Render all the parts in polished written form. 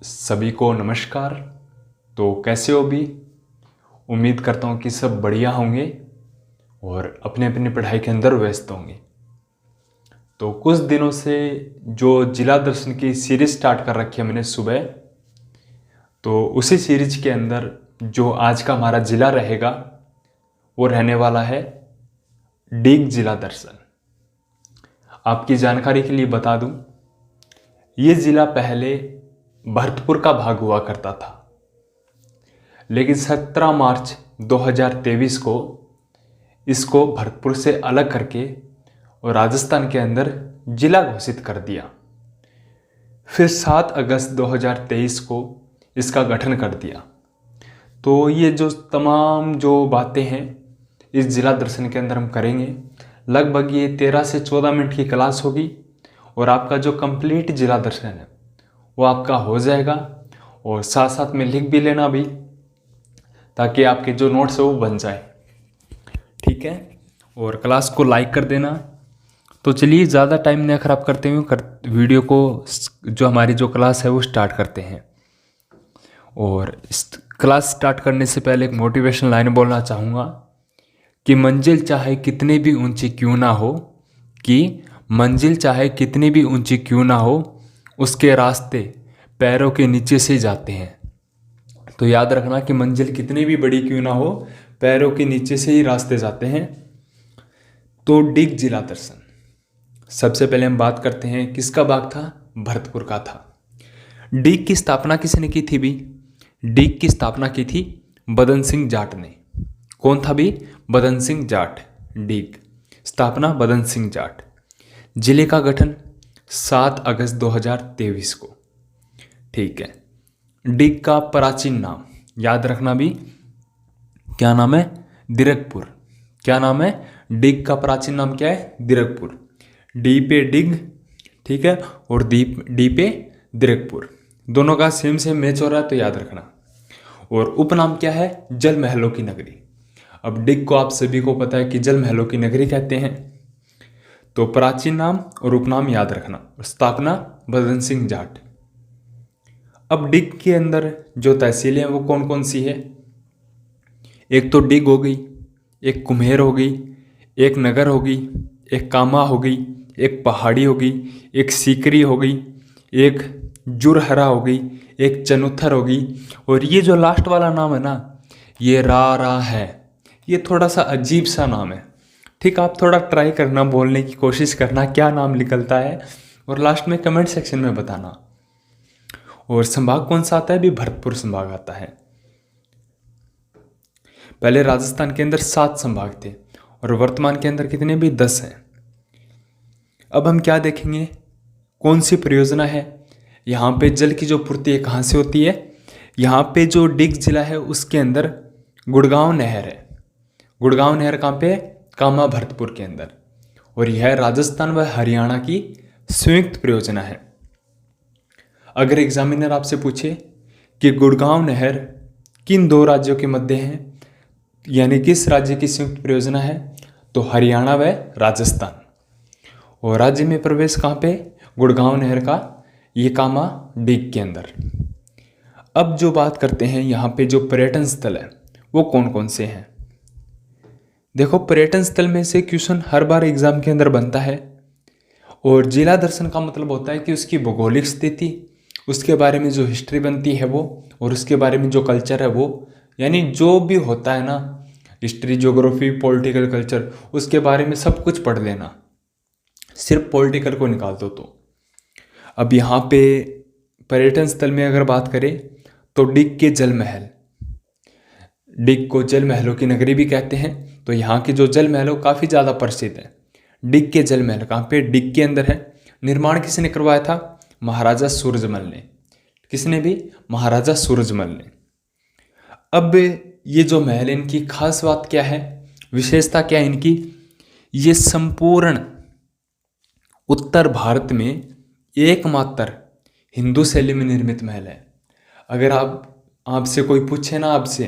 सभी को नमस्कार। तो कैसे हो भी? उम्मीद करता हूँ कि सब बढ़िया होंगे और अपने अपनी पढ़ाई के अंदर व्यस्त होंगे। तो कुछ दिनों से जो जिला दर्शन की सीरीज स्टार्ट कर रखी है मैंने सुबह, तो उसी सीरीज के अंदर जो आज का हमारा जिला रहेगा वो रहने वाला है डीग जिला दर्शन। आपकी जानकारी के लिए बता दूं, ये जिला पहले भरतपुर का भाग हुआ करता था, लेकिन 17 मार्च 2023 को इसको भरतपुर से अलग करके और राजस्थान के अंदर जिला घोषित कर दिया। फिर 7 अगस्त 2023 को इसका गठन कर दिया। तो ये जो तमाम जो बातें हैं इस जिला दर्शन के अंदर हम करेंगे। लगभग ये 13 से 14 मिनट की क्लास होगी और आपका जो कंप्लीट जिला दर्शन है वो आपका हो जाएगा। और साथ साथ में लिख भी लेना भी, ताकि आपके जो नोट्स है वो बन जाए। ठीक है, और क्लास को लाइक कर देना। तो चलिए ज़्यादा टाइम नहीं ख़राब करते हुए वीडियो को, जो हमारी जो क्लास है वो स्टार्ट करते हैं। और इस क्लास स्टार्ट करने से पहले एक मोटिवेशन लाइन बोलना चाहूँगा कि मंजिल चाहे कितनी भी ऊंची क्यों ना हो, कि मंजिल चाहे कितनी भी ऊंची क्यों ना हो, उसके रास्ते पैरों के नीचे से जाते हैं। तो याद रखना कि मंजिल कितनी भी बड़ी क्यों ना हो, पैरों के नीचे से ही रास्ते जाते हैं। तो डीग जिला दर्शन, सबसे पहले हम बात करते हैं किसका भाग था? भरतपुर का था। डीग की स्थापना किसने की थी भी? डीग की स्थापना की थी बदन सिंह जाट ने। कौन था भी? बदन सिंह जाट। डीग स्थापना बदन सिंह जाट। जिले का गठन 7 अगस्त 2023 को। ठीक है। डीग का प्राचीन नाम याद रखना भी, क्या नाम है? दिरकपुर। क्या नाम है? डीग का प्राचीन नाम क्या है? दिरकपुर। डी पे डिग, ठीक है, और डी पे दिरकपुर, दोनों का सेम सेम मैच हो रहा है, तो याद रखना। और उपनाम क्या है? जल महलों की नगरी। अब डिग को आप सभी को पता है कि जल महलों की नगरी कहते हैं। तो प्राचीन नाम और उपनाम याद रखना। स्थापना बदन सिंह जाट। अब डिग के अंदर जो तहसीलें हैं वो कौन कौन सी है? एक तो डिग हो गई, एक कुम्हेर हो गई, एक नगर हो गई, एक कामा हो गई, एक पहाड़ी हो गई, एक सीकरी हो गई, एक जुरहरा हो गई, एक चनुथर हो गई। और ये जो लास्ट वाला नाम है ना, ये रा है। ये थोड़ा सा अजीब सा नाम है। ठीक, आप थोड़ा ट्राई करना, बोलने की कोशिश करना क्या नाम निकलता है, और लास्ट में कमेंट सेक्शन में बताना। और संभाग कौन सा आता है भी? भरतपुर संभाग आता है। पहले राजस्थान के अंदर 7 संभाग थे और वर्तमान के अंदर कितने भी? 10 हैं। अब हम क्या देखेंगे? कौन सी परियोजना है यहाँ पे? जल की जो पूर्ति है कहाँ से होती है? यहाँ पे जो डीग जिला है उसके अंदर गुड़गांव नहर है। गुड़गांव नहर कहाँ पे? कामा भरतपुर के अंदर। और यह राजस्थान व हरियाणा की संयुक्त परियोजना है। अगर एग्जामिनर आपसे पूछे कि गुड़गांव नहर किन 2 राज्यों के मध्य है, यानी किस राज्य की संयुक्त परियोजना है, तो हरियाणा व राजस्थान। और राज्य में प्रवेश कहाँ पे? गुड़गांव नहर का ये कामा डीग के अंदर। अब जो बात करते हैं यहाँ पे जो पर्यटन स्थल है वो कौन कौन से हैं? देखो, पर्यटन स्थल में से क्वेश्चन हर बार एग्जाम के अंदर बनता है। और जिला दर्शन का मतलब होता है कि उसकी भौगोलिक स्थिति, उसके बारे में जो हिस्ट्री बनती है वो, और उसके बारे में जो कल्चर है वो, यानी जो भी होता है ना, हिस्ट्री, ज्योग्राफी, पॉलिटिकल, कल्चर, उसके बारे में सब कुछ पढ़ लेना। सिर्फ पॉलिटिकल को निकाल दो तो। अब यहाँ पे पर्यटन स्थल में अगर बात करें तो डीग के जल महल, डीग को जल महलों की नगरी भी कहते हैं। तो यहाँ के जो जल महल काफ़ी ज़्यादा प्रसिद्ध है। डीग के जल महल कहाँ पे? डीग के अंदर है। निर्माण किसने करवाया था? महाराजा सूरजमल ने। किसने भी? महाराजा सूरजमल ने। अब ये जो महल, इनकी खास बात क्या है, विशेषता क्या है इनकी? ये संपूर्ण उत्तर भारत में एकमात्र हिंदू शैली में निर्मित महल है। अगर आपसे कोई पूछे ना आपसे,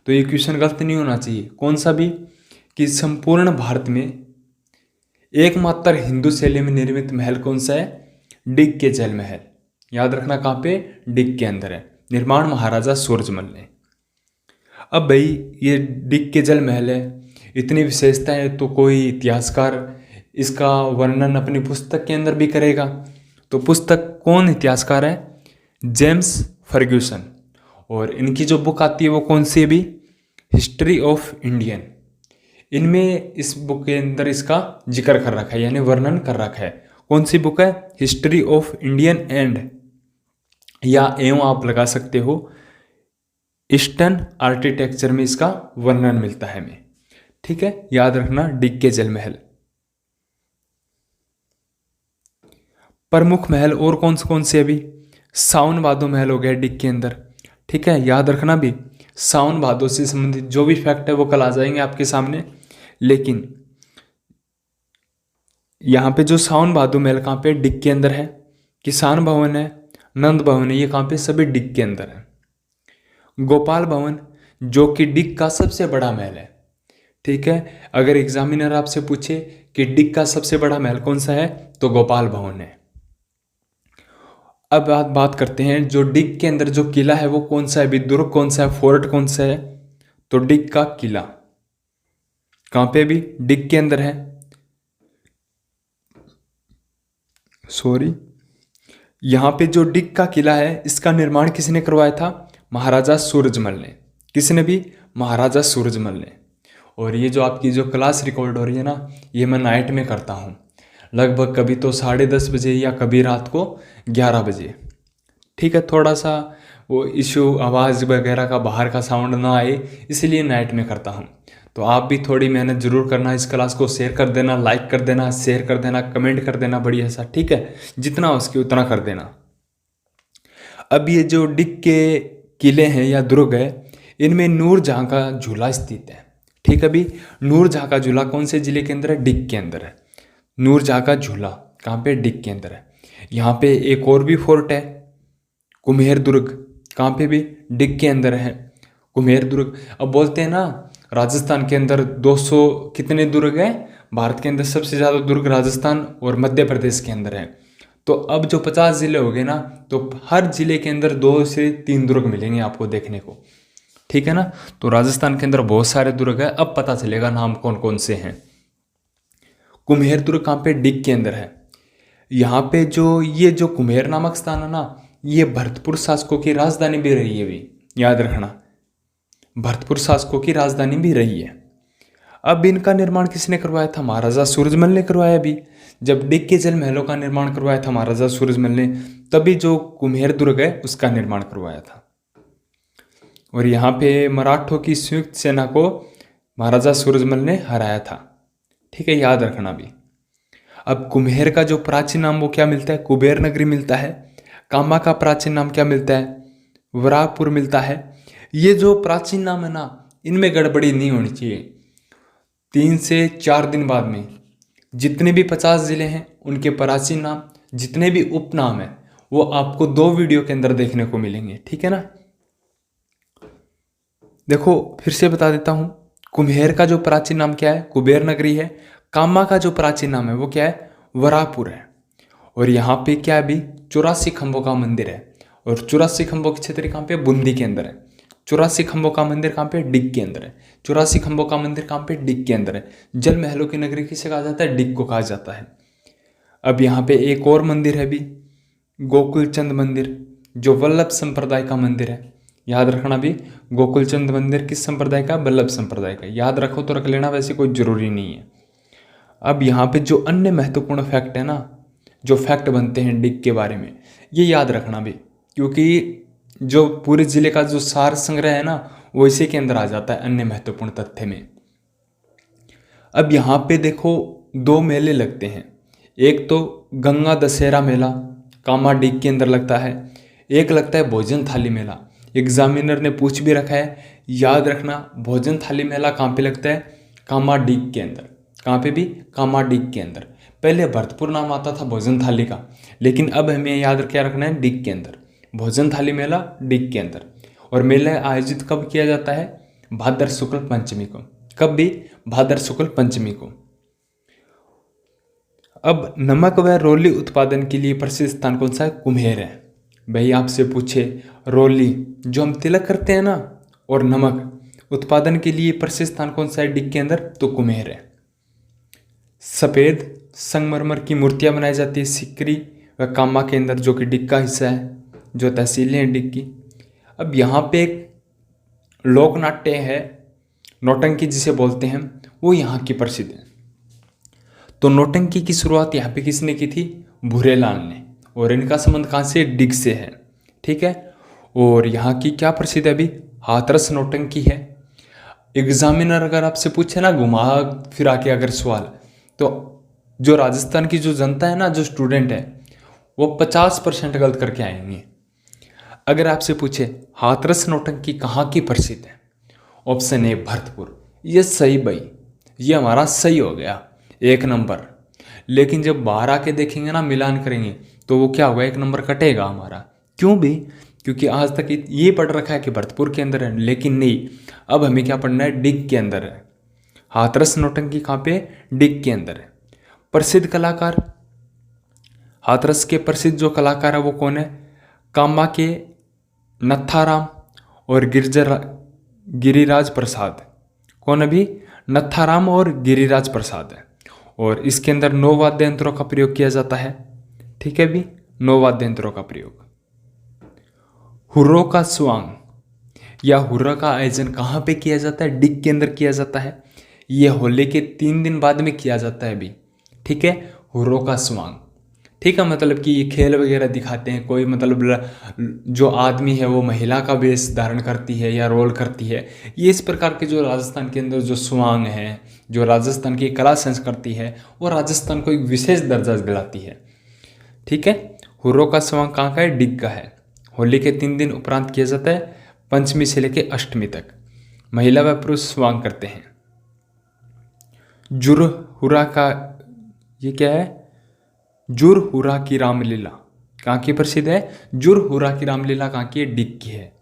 तो ये क्वेश्चन गलत नहीं होना चाहिए। कौन सा भी? कि संपूर्ण भारत में एकमात्र हिंदू शैली में निर्मित महल कौन सा है? डीग के जल महल। याद रखना कहाँ पे, डिग के अंदर है। निर्माण महाराजा सूरजमल ने। अब भाई ये डिग के जल महल है, इतनी विशेषताएं है, तो कोई इतिहासकार इसका वर्णन अपनी पुस्तक के अंदर भी करेगा। तो पुस्तक कौन इतिहासकार है, जेम्स फर्ग्यूसन। और इनकी जो बुक आती है वो कौन सी है भी, हिस्ट्री ऑफ इंडियन। इनमें इस बुक के अंदर इसका जिक्र कर रखा है, यानी वर्णन कर रखा है। कौन सी बुक है, हिस्ट्री ऑफ इंडियन एंड, या एवं आप लगा सकते हो ईस्टर्न आर्किटेक्चर में इसका वर्णन मिलता है हमें। ठीक है, याद रखना डिग के जल महल। प्रमुख महल और कौन से अभी, सावन भादो महल हो गया डिग के अंदर। ठीक है, याद रखना भी सावन भादो से संबंधित जो भी फैक्ट है वो कल आ जाएंगे आपके सामने। लेकिन यहाँ पे जो सावन भादो महल कहाँ पे, डिग के अंदर है। किसान भवन है, नंद भवन है, ये कहाँ पे, सभी डिग के अंदर है। गोपाल भवन जो कि डिग का सबसे बड़ा महल है। ठीक है, अगर एग्जामिनर आपसे पूछे कि डिग का सबसे बड़ा महल कौन सा है, तो गोपाल भवन है। अब बात करते हैं जो डिग के अंदर जो किला है वो कौन सा है, भी दुर्ग कौन सा है, फोर्ट कौन सा है, तो डिग का किला। कहां पे, भी डिग के अंदर है। सॉरी, यहां पे जो डिग का किला है इसका निर्माण किसने करवाया था, महाराजा सूरजमल ने। किसने भी, महाराजा सूरजमल ने। और ये जो आपकी जो क्लास रिकॉर्ड हो रही है ना, ये मैं नाइट में करता हूँ, लगभग कभी तो 10:30 बजे या कभी रात को 11 बजे। ठीक है, थोड़ा सा वो इशू आवाज़ वगैरह का बाहर का साउंड ना आए, इसलिए नाइट में करता हूँ। तो आप भी थोड़ी मेहनत जरूर करना, इस क्लास को शेयर कर देना, लाइक कर देना, शेयर कर देना, कमेंट कर देना बढ़िया सा। ठीक है, जितना हो सके उतना कर देना। अब ये जो डिग के किले हैं या दुर्ग है, इनमें नूरजहां का झूला स्थित है। ठीक है, अभी नूरजहां का झूला कौन से जिले के अंदर है, डिग के अंदर है। नूरजहां का झूला कहाँ पे, डिग के अंदर है। यहाँ पे एक और भी फोर्ट है, कुम्हेर दुर्ग। कहाँ पे, भी डिग के अंदर है कुम्हेर दुर्ग। अब बोलते हैं ना राजस्थान के अंदर 200 कितने दुर्ग है, भारत के अंदर सबसे ज़्यादा दुर्ग राजस्थान और मध्य प्रदेश के अंदर है। तो अब जो 50 जिले हो गए ना, तो हर जिले के अंदर 2 से 3 दुर्ग मिलेंगे आपको देखने को। ठीक है ना, तो राजस्थान के अंदर बहुत सारे दुर्ग है। अब पता चलेगा नाम कौन कौन से हैं। कुम्हेर दुर्ग कहाँ पे, डिग के अंदर है। यहाँ पे जो ये जो कुम्हेर नामक स्थान है ना, ये भरतपुर शासकों की राजधानी भी रही है। भी याद रखना, भरतपुर शासकों की राजधानी भी रही है। अब इनका निर्माण किसने करवाया था, महाराजा सूरजमल ने करवाया। भी जब डिग के जल महलों का निर्माण करवाया था महाराजा सूरजमल ने, तभी जो कुम्हेर दुर्ग है उसका निर्माण करवाया था। और यहाँ पे मराठों की संयुक्त सेना को महाराजा सूरजमल ने हराया था। ठीक है, याद रखना भी। अब कुम्हेर का जो प्राचीन नाम वो क्या मिलता है, कुबेर नगरी मिलता है। कामा का प्राचीन नाम क्या मिलता है, वराहपुर मिलता है। ये जो प्राचीन नाम है ना, इनमें गड़बड़ी नहीं होनी चाहिए। 3 से 4 दिन बाद में जितने भी 50 जिले हैं उनके प्राचीन नाम, जितने भी उपनाम है, वो आपको 2 वीडियो के अंदर देखने को मिलेंगे। ठीक है ना, देखो फिर से बता देता हूँ। कुम्हेर का जो प्राचीन नाम क्या है, कुबेर नगरी है। कामा का जो प्राचीन नाम है वो क्या है, वराहपुर है। और यहाँ पे क्या है भी, 84 खंभों का मंदिर है। और 84 खंभों के क्षेत्र कहाँ पे, बूंदी के अंदर है। 84 खंभों का मंदिर कहाँ पे, डिग के अंदर है। 84 खंभों का मंदिर कहाँ पे, डिग के अंदर है। जल महलों की नगरी किसे कहा जाता है, डिग को कहा जाता है। अब यहाँ पे एक और मंदिर है भी, गोकुलचंद मंदिर, जो वल्लभ संप्रदाय का मंदिर है। याद रखना भी, गोकुलचंद मंदिर किस संप्रदाय का, वल्लभ संप्रदाय का। याद रखो तो रख लेना, वैसे कोई जरूरी नहीं है। अब यहाँ पे जो अन्य महत्वपूर्ण फैक्ट है ना, जो फैक्ट बनते हैं डिग के बारे में, ये याद रखना भी, क्योंकि जो पूरे जिले का जो सार संग्रह है ना, वो इसी के अंदर आ जाता है अन्य महत्वपूर्ण तथ्य में। अब यहाँ पे देखो 2 मेले लगते हैं। एक तो गंगा दशहरा मेला कामा डिग के अंदर लगता है। एक लगता है भोजन थाली मेला। एग्जामिनर ने पूछ भी रखा है, याद रखना भोजन थाली मेला कहाँ पे लगता है, कामा डिग के अंदर। कहाँ पे भी, कामा डिग के अंदर। पहले भरतपुर नाम आता था भोजन थाली का, लेकिन अब हमें याद क्या रखना है, डिग के अंदर। भोजन थाली मेला डिग के अंदर। और मेला आयोजित कब किया जाता है, भाद्र शुक्ल पंचमी को। कब भी, भाद्र शुक्ल पंचमी को। अब नमक व रोली उत्पादन के लिए प्रसिद्ध स्थान कौन सा है, कुम्हेर है। भाई आपसे पूछे रोली जो हम तिलक करते हैं ना, और नमक उत्पादन के लिए प्रसिद्ध स्थान कौन सा है डिग के अंदर, तो कुम्हेर है। सफ़ेद संगमरमर की मूर्तियां बनाई जाती है सिकरी व कामा के अंदर, जो कि डिग का हिस्सा है, जो तहसीलें हैं डिग की। अब यहाँ पे एक लोक नाट्य है, नौटंकी जिसे बोलते हैं, वो यहाँ की प्रसिद्ध है। तो नौटंकी की शुरुआत यहाँ पे किसने की थी, भूरेलाल ने, और इनका संबंध कहाँ से, डिग से है। ठीक है, और यहाँ की क्या प्रसिद्ध है अभी, हाथरस नौटंकी है। एग्जामिनर अगर आपसे पूछे ना घुमा फिरा के अगर सवाल, तो जो राजस्थान की जो जनता है ना, जो स्टूडेंट है, वो 50% गलत करके आएंगे। अगर आपसे पूछे हाथरस नौटंकी कहाँ की प्रसिद्ध है, ऑप्शन ए भरतपुर, ये सही भाई, ये हमारा सही हो गया 1 नंबर। लेकिन जब बाहर आके देखेंगे ना, मिलान करेंगे, तो वो क्या होगा, 1 नंबर कटेगा हमारा। क्यों भी, क्योंकि आज तक ये पढ़ रखा है कि भरतपुर के अंदर है, लेकिन नहीं, अब हमें क्या पढ़ना है, डिग के अंदर है। हाथरस नौटंकी कहाँ पे, डिग के अंदर है। प्रसिद्ध कलाकार, हाथरस के प्रसिद्ध जो कलाकार है वो कौन है, कामा के नत्थाराम और गिरिराज प्रसाद। कौन अभी, नत्थाराम और गिरिराज प्रसाद है। और इसके अंदर 9 वाद्य यंत्रों का प्रयोग किया जाता है। ठीक है भी, 9 वाद्य यंत्रों का प्रयोग। हुर्रों का स्वांग या हुर्रा का आयोजन कहाँ पे किया जाता है, डिग के अंदर किया जाता है। ये होली के 3 दिन बाद में किया जाता है अभी। ठीक है, हुर्रों का स्वांग, ठीक है, मतलब कि ये खेल वगैरह दिखाते हैं, कोई मतलब जो आदमी है वो महिला का वेश धारण करती है या रोल करती है। ये इस प्रकार के जो राजस्थान के अंदर जो स्वांग है, जो राजस्थान की कला संस्कृति है, वो राजस्थान को एक विशेष दर्जा दिलाती है। ठीक है, हुर्रों का स्वांग कहाँ का है, डिग का है। होली के 3 दिन उपरांत किया जाता है, पंचमी से लेकर अष्टमी तक। महिला व पुरुष स्वांग करते हैं। जुरहुरा का, ये क्या है, जुरहुरा की रामलीला कहाँ की प्रसिद्ध है, जुरहुरा की रामलीला कहाँ की है, डिग की है।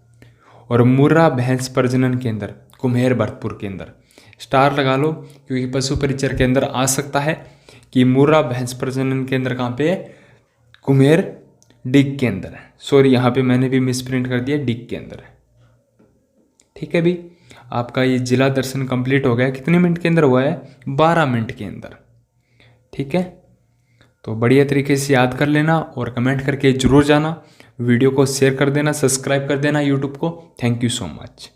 और मुर्रा भैंस प्रजनन केंद्र कुम्हेर भरतपुर के अंदर, स्टार लगा लो, क्योंकि पशु परिचर के अंदर आ सकता है कि मुर्रा भैंस प्रजनन केंद्र कहाँ पे है, कुम्हेर डिग के अंदर है। सॉरी, यहाँ पे मैंने भी मिसप्रिंट कर दिया, डिग के अंदर है। ठीक है भी, आपका ये जिला दर्शन कंप्लीट हो गया। कितने मिनट के अंदर हुआ है, 12 मिनट के अंदर। ठीक है, तो बढ़िया तरीके से याद कर लेना और कमेंट करके जरूर जाना। वीडियो को शेयर कर देना, सब्सक्राइब कर देना यूट्यूब को। Thank you so much.